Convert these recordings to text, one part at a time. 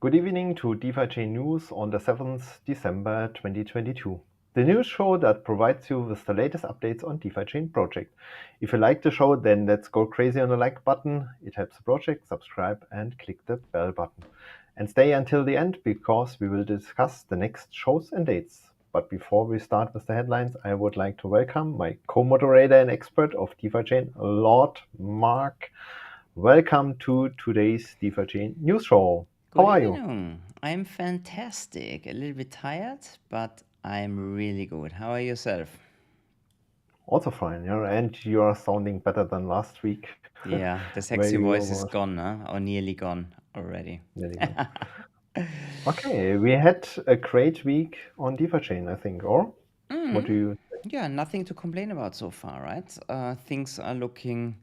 Good evening to DefiChain News on the 7th December 2022. The news show that provides you with the latest updates on DefiChain project. If you like the show, then let's go crazy on the like button. It helps the project, subscribe and click the bell button. And stay until the end because we will discuss the next shows and dates. But before we start with the headlines, I would like to welcome my co-moderator and expert of DefiChain, Lord Mark. Welcome to today's DefiChain News Show. How are you? I'm fantastic. A little bit tired, but I'm really good. How are yourself? Also fine, yeah, and you are sounding better than last week, Yeah, the where sexy you voice is were gone, huh? Or nearly gone already. nearly gone. Okay, we had a great week on DefiChain, I think, or what do you say? Yeah, nothing to complain about so far, right? Things are looking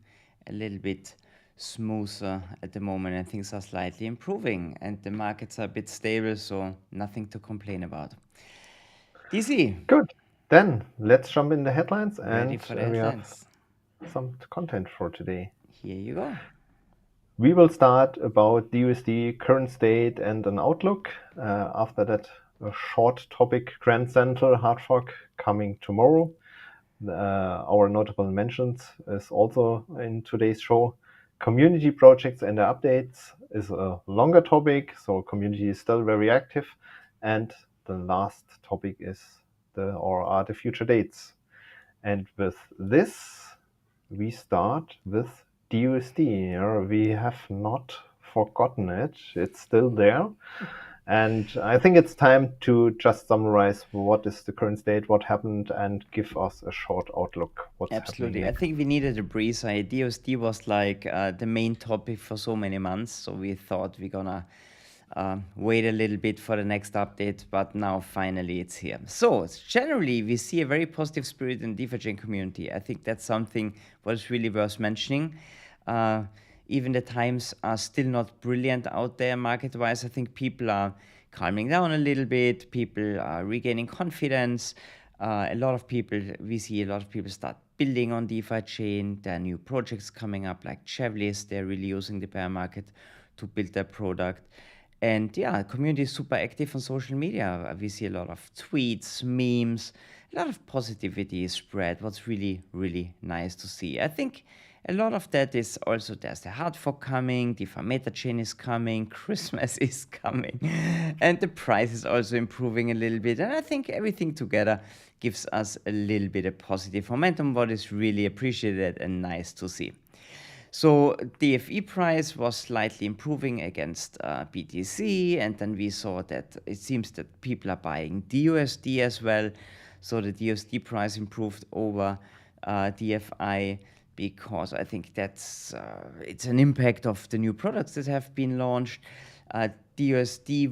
a little bit smoother at the moment and things are slightly improving and the markets are a bit stable, so nothing to complain about. DC, Good. Then let's jump in the headlines, ready and for the we have headlines? some content for today. Here you go. We will start about DUSD current state and an outlook. After that, a short topic, Grand Central hard fork coming tomorrow. Our notable mentions is also in today's show. Community projects and their updates is a longer topic, so community is still very active. And the last topic is are the future dates. And with this, we start with DUSD. We have not forgotten it. It's still there. And I think it's time to just summarize what is the current state, what happened, and give us a short outlook what's happening Absolutely. I next. think we needed a breeze. DOSD was like the main topic for so many months. So we thought we're gonna wait a little bit for the next update, but now finally it's here. So generally, we see a very positive spirit in the DefiChain community. I think that's something what is really worth mentioning. Uh, Even the times are still not brilliant out there market-wise. I think people are calming down a little bit. People are regaining confidence. We see a lot of people start building on DeFi chain. There are new projects coming up like Chevlis. They're really using the bear market to build their product. And yeah, community is super active on social media. We see a lot of tweets, memes, a lot of positivity is spread. What's really, really nice to see. I think a lot of that is also there's the hard fork coming, DeFi meta chain is coming, Christmas is coming, and the price is also improving a little bit. And I think everything together gives us a little bit of positive momentum, what is really appreciated and nice to see. So DFE price was slightly improving against BTC, and then we saw that it seems that people are buying DUSD as well. So the DUSD price improved over DFI because I think that's it's an impact of the new products that have been launched. DUSD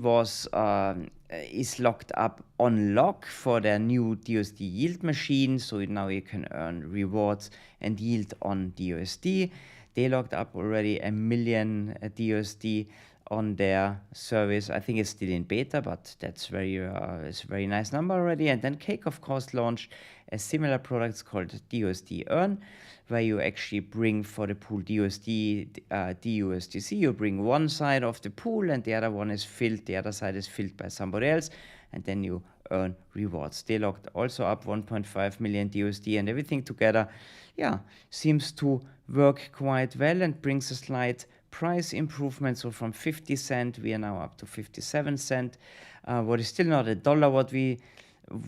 is locked up on lock for their new DUSD yield machine, so now you can earn rewards and yield on DUSD. They locked up already 1 million DUSD on their service. I think it's still in beta, but that's it's a very nice number already. And then Cake, of course, launched a similar product called DUSD Earn, where you actually bring for the pool DUSD, DUSDC. You bring one side of the pool and the other one is filled. The other side is filled by somebody else, and then you earn rewards. They locked also up 1.5 million DUSD, and everything together, yeah, seems to work quite well and brings a slight price improvement. So from 50 cent, we are now up to 57 cent. What is still not a dollar what we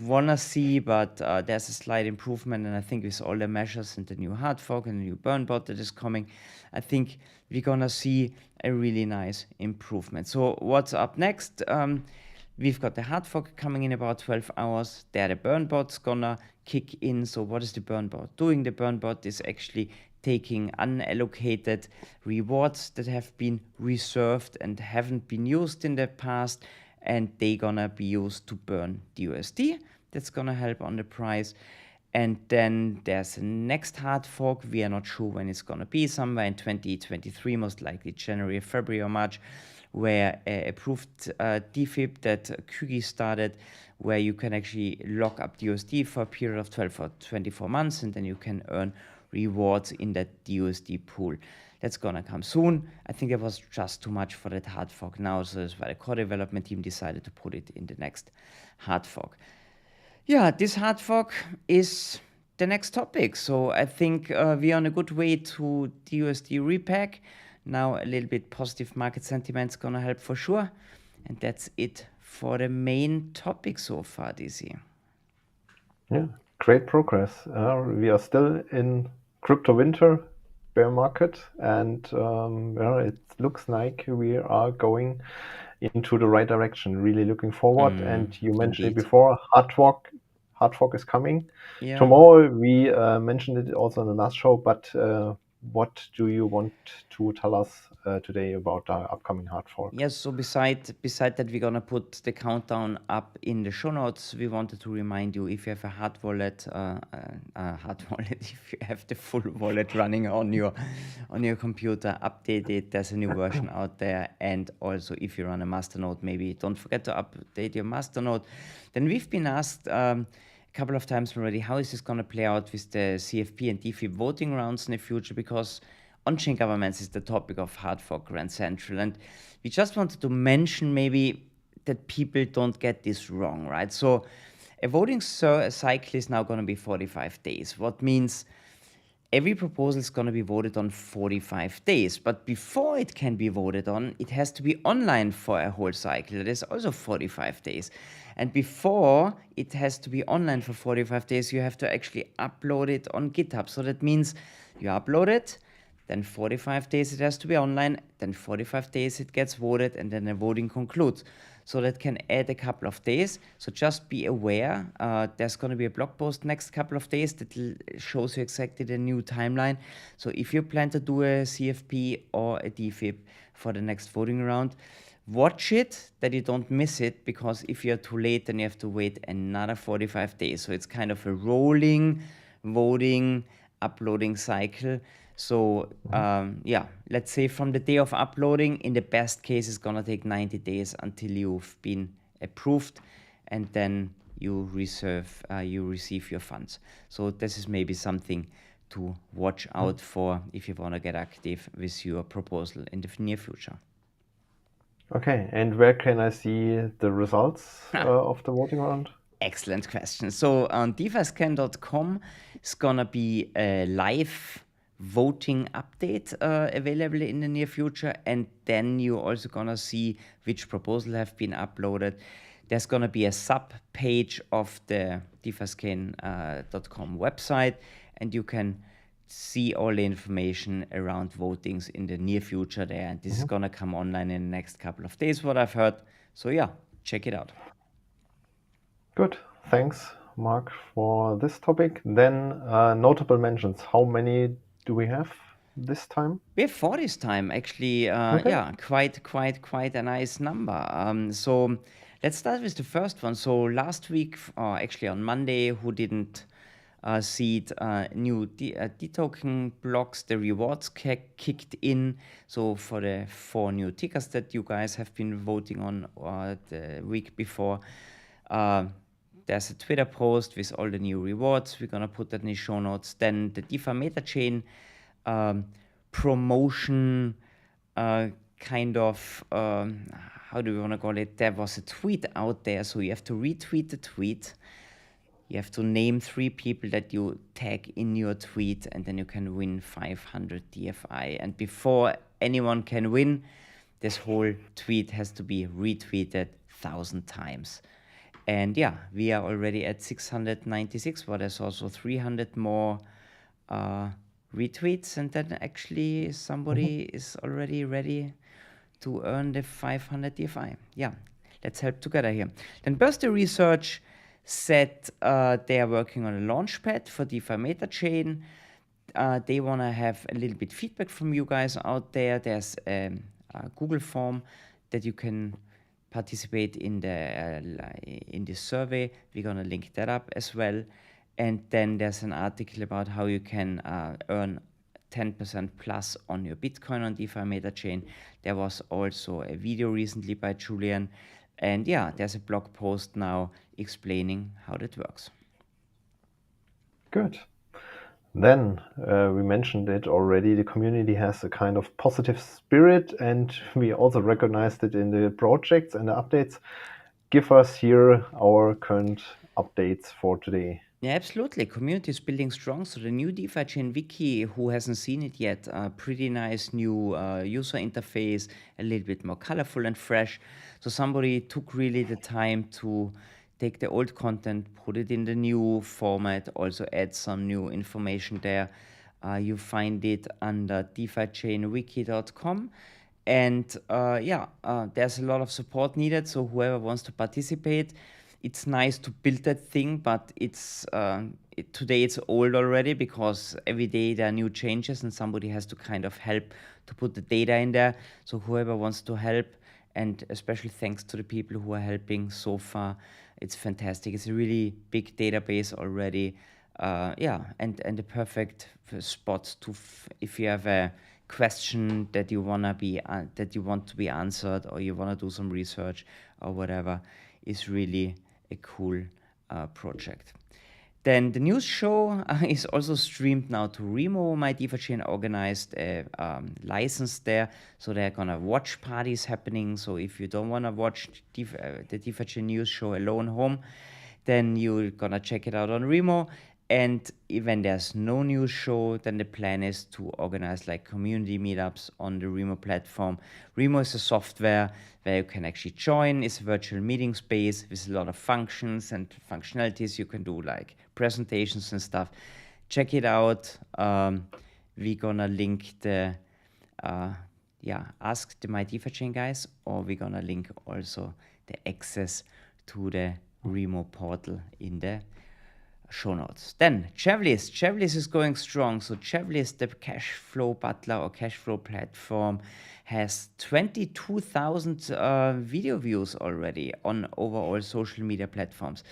wanna see, but there's a slight improvement. And I think with all the measures and the new hard fork and the new burn bot that is coming, I think we're gonna see a really nice improvement. So what's up next? We've got the hard fork coming in about 12 hours. There the burn bot's gonna kick in. So what is the burn bot doing? The burn bot is actually taking unallocated rewards that have been reserved and haven't been used in the past, and they're gonna be used to burn DUSD. That's gonna help on the price. And then there's a next hard fork. We are not sure when it's gonna be, somewhere in 2023, most likely January, February, or March, where approved DFIP that Kugi started where you can actually lock up DUSD for a period of 12 or 24 months, and then you can earn rewards in that DUSD pool. That's gonna come soon. I think it was just too much for that hard fork now, so that's why the core development team decided to put it in the next hard fork. Yeah, this hard fork is the next topic. So I think we're on a good way to DUSD repack. Now a little bit positive market sentiment is gonna help for sure. And that's it for the main topic so far this year. Yeah, great progress. We are still in crypto winter bear market, and it looks like we are going into the right direction. Really looking forward. And you mentioned it before, hard fork is coming. Yeah. Tomorrow we mentioned it also in the last show, but what do you want to tell us today about our upcoming hard fork? Yes, so beside that, we're gonna put the countdown up in the show notes. We wanted to remind you, if you have a hard wallet, if you have the full wallet running on your computer, update it. There's a new version out there. And also, if you run a masternode, maybe don't forget to update your masternode. Then we've been asked a couple of times already, how is this gonna play out with the CFP and DeFi voting rounds in the future? Because on-chain governments is the topic of hard fork Grand Central, and we just wanted to mention maybe that people don't get this wrong, right? So a voting cycle is now going to be 45 days, what means every proposal is going to be voted on 45 days. But before it can be voted on, it has to be online for a whole cycle. That is also 45 days. And before it has to be online for 45 days, you have to actually upload it on GitHub. So that means you upload it, then 45 days it has to be online, then 45 days it gets voted, and then the voting concludes. So that can add a couple of days. So just be aware, there's going to be a blog post next couple of days that shows you exactly the new timeline. So if you plan to do a CFP or a DFIP for the next voting round, watch it, that you don't miss it, because if you're too late, then you have to wait another 45 days. So it's kind of a rolling voting, uploading cycle. So let's say from the day of uploading, in the best case, it's gonna take 90 days until you've been approved, and then you receive your funds. So this is maybe something to watch out for if you wanna get active with your proposal in the near future. Okay, and where can I see the results of the voting round? Excellent question. So on DefiScan.com is gonna be a live voting update available in the near future, and then you're also gonna see which proposals have been uploaded. There's gonna be a sub page of the DefiScan.com website, and you can see all the information around votings in the near future there. And this is gonna come online in the next couple of days, what I've heard. So yeah, check it out. Good. Thanks, Mark, for this topic. Then notable mentions. How many do we have this time? We have 4 this time, actually. Yeah, quite a nice number. So let's start with the first one. So last week, actually on Monday, who didn't see it, new D-token blocks, the rewards kicked in. So for the 4 new tickers that you guys have been voting on the week before, there's a Twitter post with all the new rewards. We're going to put that in the show notes. Then the DeFi MetaChain promotion kind of, how do we want to call it? There was a tweet out there. So you have to retweet the tweet. You have to name 3 people that you tag in your tweet, and then you can win 500 DFI. And before anyone can win, this whole tweet has to be retweeted 1,000 times. And yeah, we are already at 696, but there's also 300 more retweets, and then actually somebody is already ready to earn the 500 DFI. Yeah, let's help together here. Then Birthday Research said they are working on a launchpad for DeFi MetaChain. They want to have a little bit feedback from you guys out there. There's a Google form that you can participate in the survey. We're gonna link that up as well. And then there's an article about how you can earn 10% plus on your Bitcoin on DeFi MetaChain. There was also a video recently by Julian And yeah, there's a blog post now explaining how that works. Good. Then we mentioned it already. The community has a kind of positive spirit, and we also recognized it in the projects and the updates. Give us here our current updates for today. Yeah, absolutely. Community is building strong. So the new DefiChain Wiki, who hasn't seen it yet, pretty nice new user interface, a little bit more colorful and fresh. So somebody took really the time to take the old content, put it in the new format, also add some new information there. You find it under DefiChainWiki.com. And there's a lot of support needed. So whoever wants to participate, it's nice to build that thing, but today it's old already because every day there are new changes and somebody has to kind of help to put the data in there. So whoever wants to help, and especially thanks to the people who are helping so far, it's fantastic. It's a really big database already. And the perfect spot to if you have a question that you want to be answered, or you want to do some research or whatever, is really a cool project. Then the news show is also streamed now to Remo. My DefiChain organized a license there, so they're gonna watch parties happening. So if you don't wanna watch the DefiChain news show alone home, then you're gonna check it out on Remo. And when there's no news show, then the plan is to organize like community meetups on the Remo platform. Remo is a software where you can actually join. It's a virtual meeting space with a lot of functions and functionalities. You can do like presentations and stuff. Check it out. We're gonna link the ask the My DefiChain guys, or we're gonna link also the access to the Remo portal in the show notes. Then Chevelist is going strong. So Chevelist, the cash flow butler or cash flow platform, has 22,000 video views already on overall social media platforms.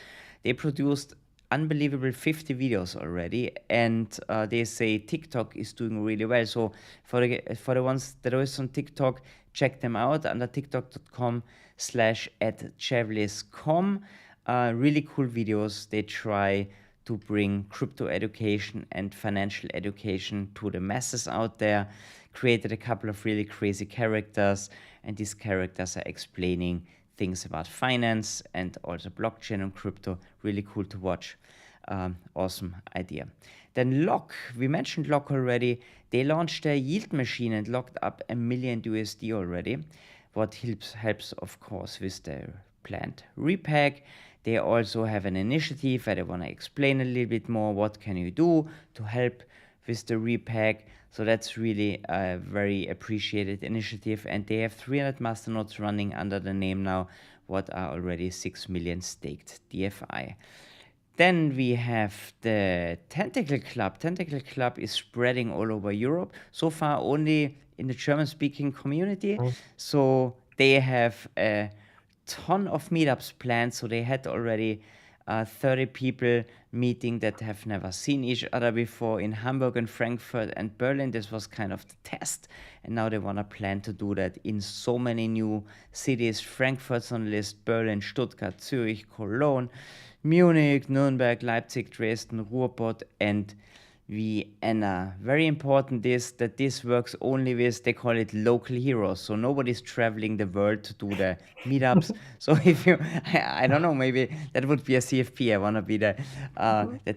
They produced unbelievable 50 videos already, and they say TikTok is doing really well. So for the ones that are on TikTok, check them out under tiktok.com/@chevelist.com. Really cool videos. They try to bring crypto education and financial education to the masses out there. Created a couple of really crazy characters, and these characters are explaining things about finance and also blockchain and crypto. Really cool to watch. Awesome idea. Then Lock, we mentioned Lock already. They launched a yield machine and locked up $1 million USD already. What helps of course with the planned repack. They also have an initiative where they want to explain a little bit more what can you do to help with the repack. So that's really a very appreciated initiative, and they have 300 masternodes running under the name now, what are already 6 million staked DFI. Then we have the Tentacle Club. Tentacle Club is spreading all over Europe. So far only in the German-speaking community. So they have a ton of meetups planned. So they had already 30 people meeting that have never seen each other before in Hamburg and Frankfurt and Berlin. This was kind of the test, and now they want to plan to do that in so many new cities. Frankfurt's on the list, Berlin, Stuttgart, Zurich, Cologne, Munich, Nuremberg, Leipzig, Dresden, Ruhrpott, and Vienna. Very important is that this works only with, they call it local heroes. So nobody's traveling the world to do the meetups. So if you, I don't know, maybe that would be a CFP. I want to be the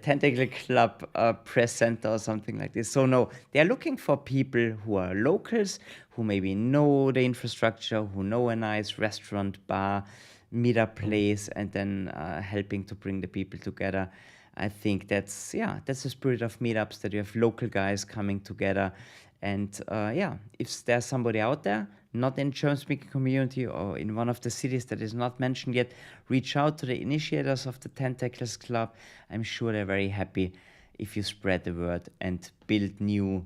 Tentacle Club press center or something like this. So no, they're looking for people who are locals, who maybe know the infrastructure, who know a nice restaurant, bar, meetup place, and then helping to bring the people together. I think that's the spirit of meetups, that you have local guys coming together. And if there's somebody out there, not in German-speaking community or in one of the cities that is not mentioned yet, reach out to the initiators of the Tentacles Club. I'm sure they're very happy if you spread the word and build new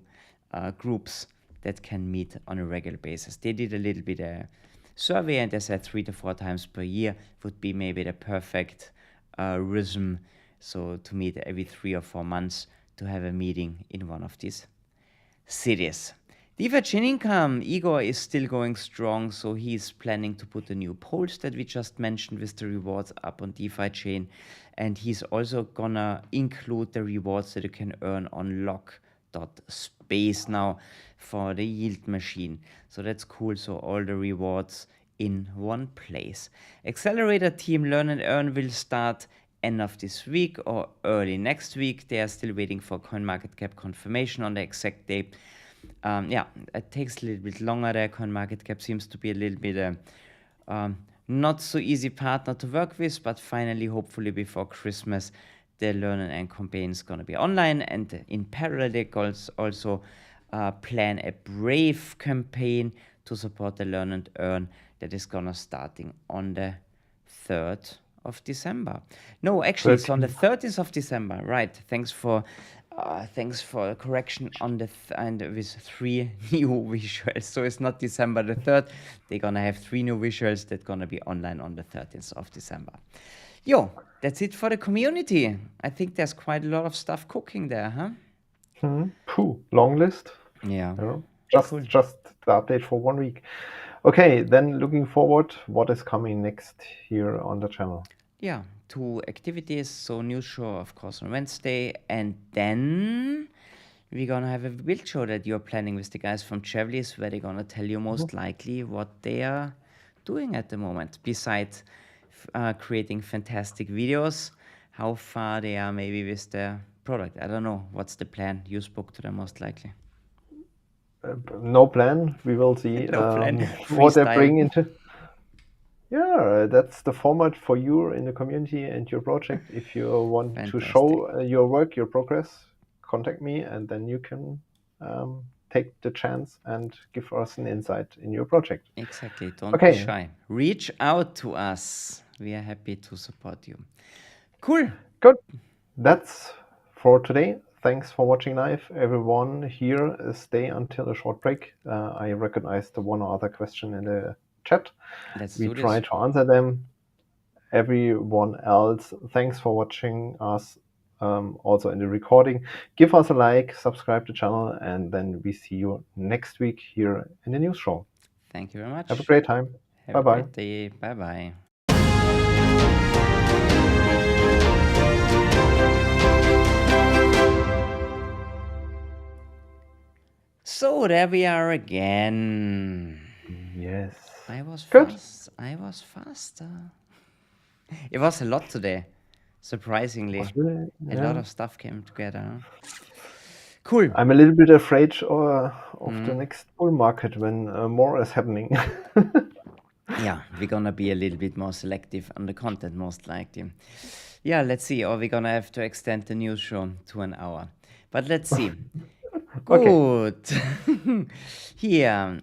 groups that can meet on a regular basis. They did a little bit of survey, and they said 3 to 4 times per year would be maybe the perfect rhythm. So to meet every 3 or 4 months, to have a meeting in one of these cities. DefiChain income, Igor is still going strong, so he's planning to put the new polls that we just mentioned with the rewards up on DefiChain, and he's also gonna include the rewards that you can earn on lock.space now for the yield machine. So that's cool. So all the rewards in one place. Accelerator team Learn and Earn will start end of this week or early next week. They are still waiting for CoinMarketCap confirmation on the exact date. Yeah, it takes a little bit longer there. CoinMarketCap seems to be a little bit not so easy partner to work with, but finally, hopefully before Christmas, the Learn and Earn campaign is going to be online. And in parallel, they also plan a Brave campaign to support the Learn and Earn that is going to starting on the 3rd of December. No, actually, it's on the 30th of December. Right. Thanks for correction on the and with 3 new visuals. So it's not December the 3rd. They're gonna have 3 new visuals that's gonna be online on the 30th of December. Yo, that's it for the community. I think there's quite a lot of stuff cooking there, huh? Long list. Yeah. Just the update for 1 week. Okay, then looking forward, what is coming next here on the channel? Yeah, 2 activities. So news show, of course, on Wednesday, and then we're gonna have a build show that you're planning with the guys from Travelers, where they're gonna tell you most likely what they are doing at the moment, besides creating fantastic videos, how far they are maybe with their product. I don't know. What's the plan? You spoke to them most likely. No plan. We will see what they bring into. Yeah, that's the format for you in the community and your project. If you want to show your work, your progress, contact me, and then you can take the chance and give us an insight in your project. Exactly. Don't be shy. Reach out to us. We are happy to support you. Cool. Good. That's for today. Thanks for watching live. Everyone here, stay until a short break. I recognized the one or other question in the chat. We try to answer them. Everyone else, thanks for watching us also in the recording. Give us a like, subscribe to the channel, and then we see you next week here in the news show. Thank you very much. Have a great time. Bye-bye. Great day. Bye-bye. So there we are again. Yes. I was fast. I was faster. It was a lot today. Surprisingly, a lot of stuff came together. Cool. I'm a little bit afraid of the next bull market when more is happening. Yeah, we're gonna be a little bit more selective on the content, most likely. Yeah, let's see. Or we're gonna have to extend the news show to an hour. But let's see. Good. Here,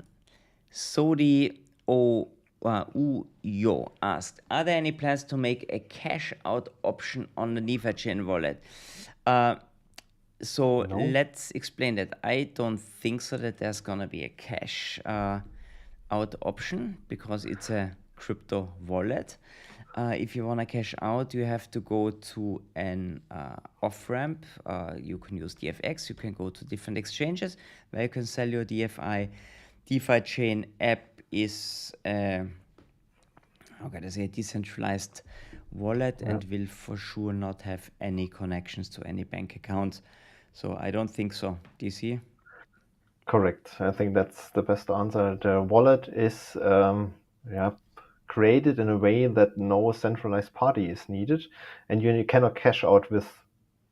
Sodi Uyo asked, are there any plans to make a cash out option on the DefiChain wallet? So let's explain that. I don't think so that there's gonna be a cash out option because it's a crypto wallet. If you want to cash out, you have to go to an off-ramp. You can use DFX. You can go to different exchanges where you can sell your DFI. DefiChain app is a decentralized wallet and will for sure not have any connections to any bank accounts. So I don't think so. DC? Correct. I think that's the best answer. The wallet is created in a way that no centralized party is needed, and you cannot cash out with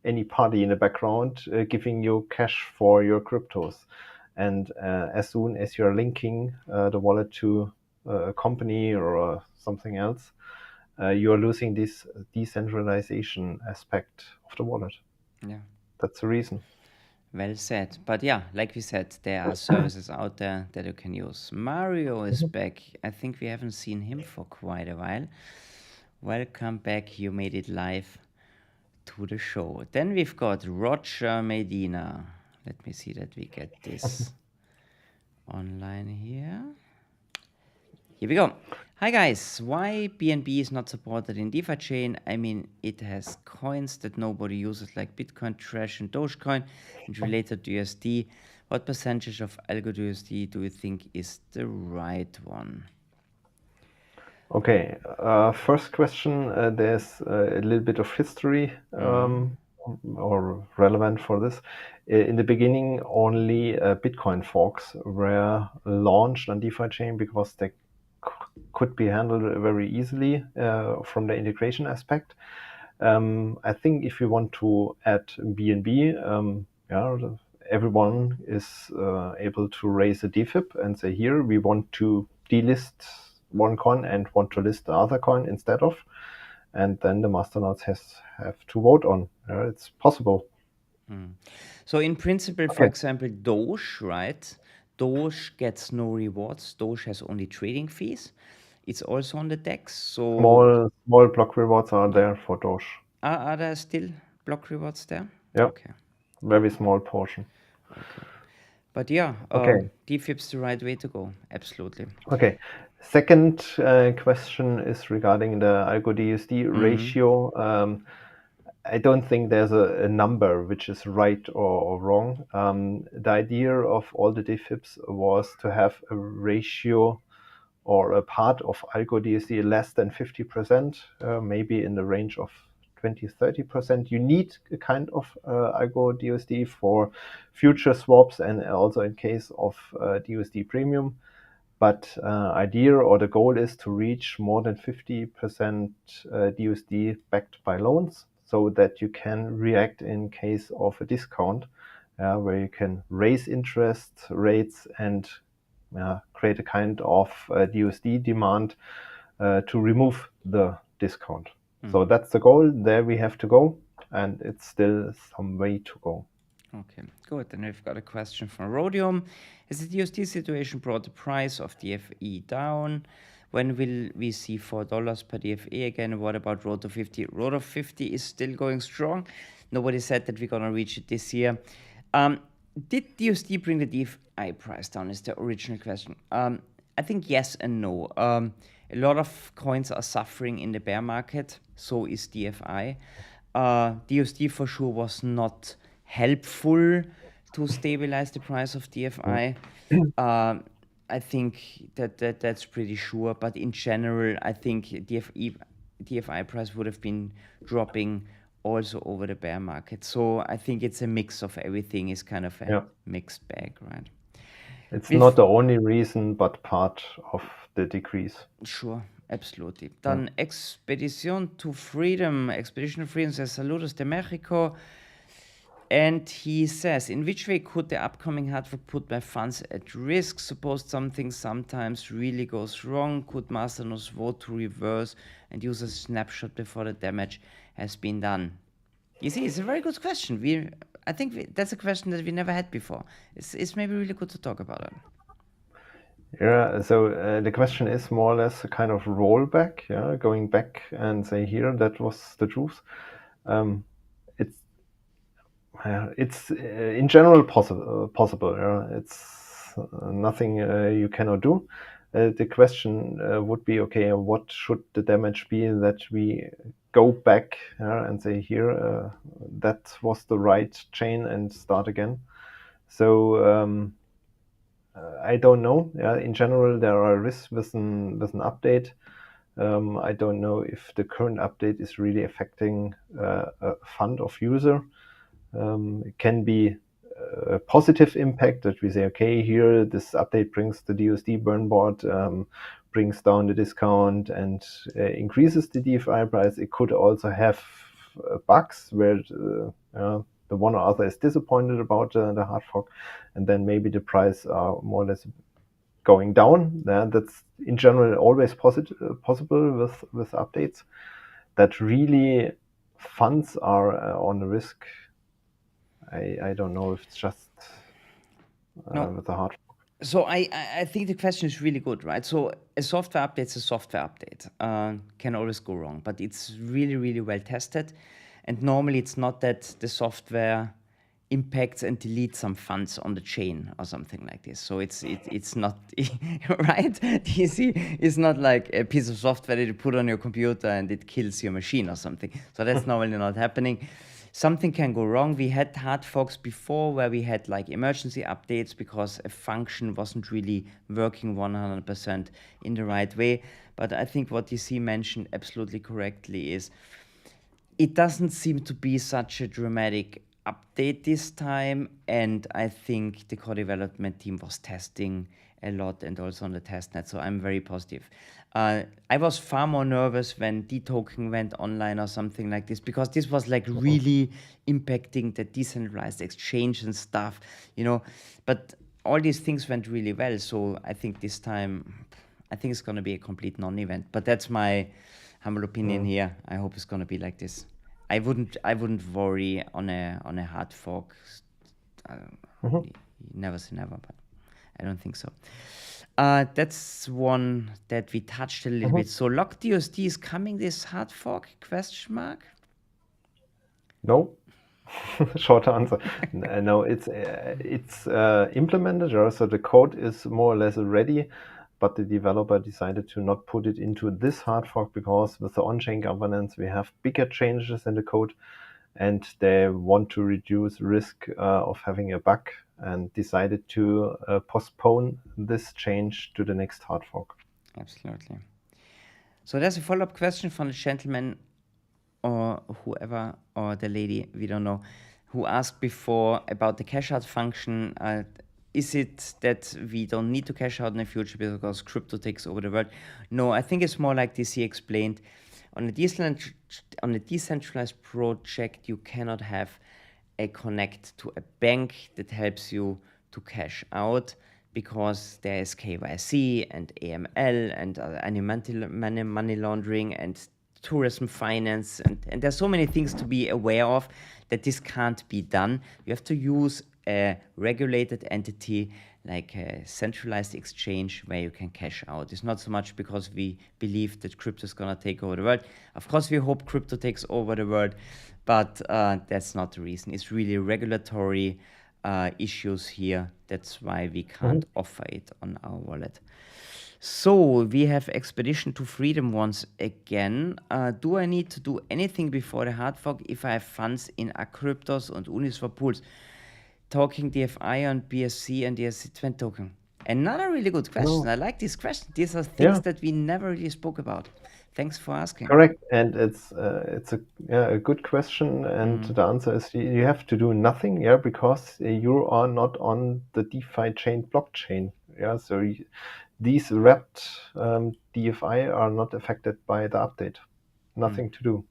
any party in the background giving you cash for your cryptos. And as soon as you're linking the wallet to a company or something else, you're losing this decentralization aspect of the wallet. Yeah. That's the reason. Well said. But yeah, like we said, there are services out there that you can use. Mario is back. I think we haven't seen him for quite a while. Welcome back. You made it live to the show. Then we've got Roger Medina. Let me see that we get this online here. Here we go. Hi guys, why BNB is not supported in DefiChain? I mean, it has coins that nobody uses like Bitcoin, Trash, and Dogecoin, and related to USD. What percentage of algo USD do you think is the right one? Okay, first question, there's a little bit of history or relevant for this. In the beginning, only Bitcoin forks were launched on DeFi chain because they could be handled very easily from the integration aspect. I think if you want to add BNB, everyone is able to raise a DFIP and say, here we want to delist one coin and want to list the other coin instead of, and then the masternodes have to vote on. It's possible. So in principle, for example, Doge, right? Doge gets no rewards. Doge has only trading fees. It's also on the DEX. So small block rewards are there for Doge. Are there still block rewards there? Yeah. Okay. Very small portion. Okay. But yeah, Okay. DFIP's the right way to go. Absolutely. Okay. Second question is regarding the algo DUSD ratio. I don't think there's a number which is right or wrong. The idea of all the DFIPs was to have a ratio or a part of algo DUSD less than 50%, maybe in the range of 20-30%. You need a kind of algo DUSD for future swaps and also in case of DUSD premium. But idea or the goal is to reach more than 50% DUSD backed by loans, so that you can react in case of a discount, where you can raise interest rates and create a kind of DUSD demand to remove the discount. So that's the goal. There we have to go, and it's still some way to go. Okay, good. And we've got a question from Rhodium. Has the DUSD situation brought the price of DFE down? When will we see $4 per DFE again? What about Roto 50? Roto 50 is still going strong. Nobody said that we're going to reach it this year. Did DUSD bring the DFI price down is the original question. I think yes and no. A lot of coins are suffering in the bear market. So is DFI. DUSD for sure was not helpful to stabilize the price of DFI. I think that's pretty sure. But in general, I think DFI price would have been dropping also over the bear market. So I think it's a mix of everything. Is kind of a mixed bag, right? It's not the only reason, but part of the decrease. Sure, absolutely. Dann Expedition to Freedom says, Saludos de Mexico. And he says, in which way could the upcoming hard fork put my funds at risk? Suppose something sometimes really goes wrong. Could masternodes vote to reverse and use a snapshot before the damage has been done? You see, it's a very good question. I think that's a question that we never had before. It's maybe really good to talk about it. Yeah, so the question is more or less a kind of rollback, going back and say here, that was the truth. It's in general possible. It's nothing you cannot do. The question would be, okay, what should the damage be that we go back and say here, that was the right chain and start again. So I don't know. In general, there are risks with an update. I don't know if the current update is really affecting a fund of user. It can be a positive impact that we say, okay, here this update brings the DUSD burn board, brings down the discount and increases the DFI price. It could also have bugs where the one or other is disappointed about the hard fork, and then maybe the price are more or less going down. That's in general always possible with updates. That really funds are on the risk. I don't know if it's just with the hard fork. So I think the question is really good, right? So a software update is a software update. Can always go wrong, but it's really, really well tested. And normally it's not that the software impacts and deletes some funds on the chain or something like this. So it's not right. DC is not like a piece of software that you put on your computer and it kills your machine or something. So that's normally not happening. Something can go wrong. We had hard forks before where we had like emergency updates because a function wasn't really working 100% in the right way. But I think what DC mentioned absolutely correctly is it doesn't seem to be such a dramatic update this time, and I think the core development team was testing a lot and also on the testnet, so I'm very positive. I was far more nervous when D-token went online or something like this, because this was like really impacting the decentralized exchange and stuff, but all these things went really well, so I think this time, I think it's going to be a complete non-event, but that's my humble opinion here. I hope it's going to be like this. I wouldn't worry on a hard fork. Never say never, but I don't think so. That's one that we touched a little bit. So locked DUSD is coming this hard fork? Question mark? No. Short answer. No, it's implemented, so the code is more or less ready, but the developer decided to not put it into this hard fork because with the on-chain governance we have bigger changes in the code, and they want to reduce risk of having a bug, and decided to postpone this change to the next hard fork. Absolutely. So there's a follow-up question from the gentleman or whoever, or the lady, we don't know, who asked before about the cash out function. Is it that we don't need to cash out in the future because crypto takes over the world? No, I think it's more like DC explained. On a decentralized project, you cannot have a connect to a bank that helps you to cash out, because there is KYC and AML and money laundering and tourism finance, and there's so many things to be aware of that this can't be done. You have to use a regulated entity like a centralized exchange where you can cash out. It's not so much because we believe that crypto is going to take over the world. Of course, we hope crypto takes over the world, but that's not the reason. It's really regulatory issues here. That's why we can't offer it on our wallet. So we have Expedition to Freedom once again. Do I need to do anything before the hard fork if I have funds in Acryptos und Uniswap pools? Talking DFI on BSC and ERC20 token. Another really good question. No. I like this question. These are things that we never really spoke about. Thanks for asking. Correct, and it's a good question, and the answer is you have to do nothing, because you are not on the DefiChain blockchain, so these wrapped DFI are not affected by the update. Nothing to do,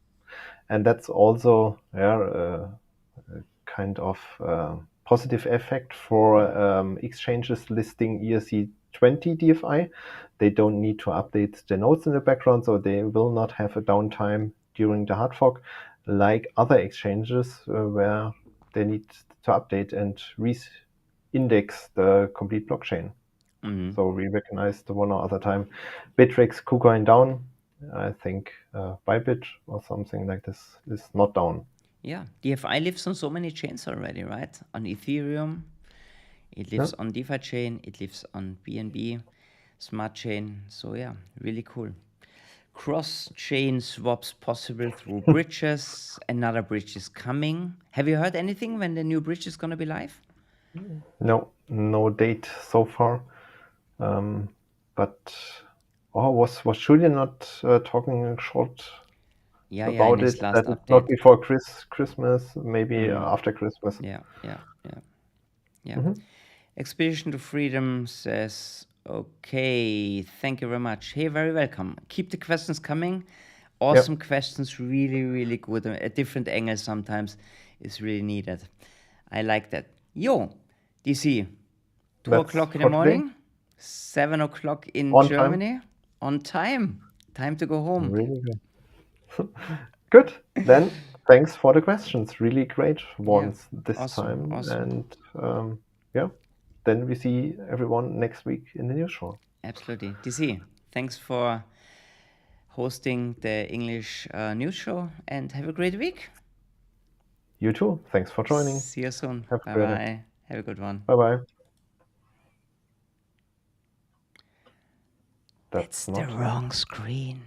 and that's also a kind of positive effect for exchanges listing ERC20 DFI. They don't need to update the nodes in the background, so they will not have a downtime during the hard fork like other exchanges where they need to update and re-index the complete blockchain. So we recognize the one or other time Bittrex KuCoin down. I think Bybit or something like this is not down. Yeah, DFI lives on so many chains already, right? On Ethereum, it lives on DefiChain, it lives on BNB, Smart Chain. So yeah, really cool. Cross-chain swaps possible through bridges. Another bridge is coming. Have you heard anything when the new bridge is going to be live? No date so far. But was Julian not talking short about it? That it's not before Christmas, maybe after Christmas. Yeah. Expedition to Freedom says, okay, thank you very much. Hey, very welcome. Keep the questions coming. Awesome questions, really, really good. A different angle sometimes is really needed. I like that. Yo, DC, 2 o'clock in the morning, 7 o'clock in Germany. On time. Time to go home. Really good. Good. Then thanks for the questions. Really great ones this time. Awesome. And then we see everyone next week in the news show. Absolutely. DC, thanks for hosting the English news show, and have a great week. You too. Thanks for joining. See you soon. Have a Bye great day. bye. Have a good one. Bye-bye. That's the not wrong screen.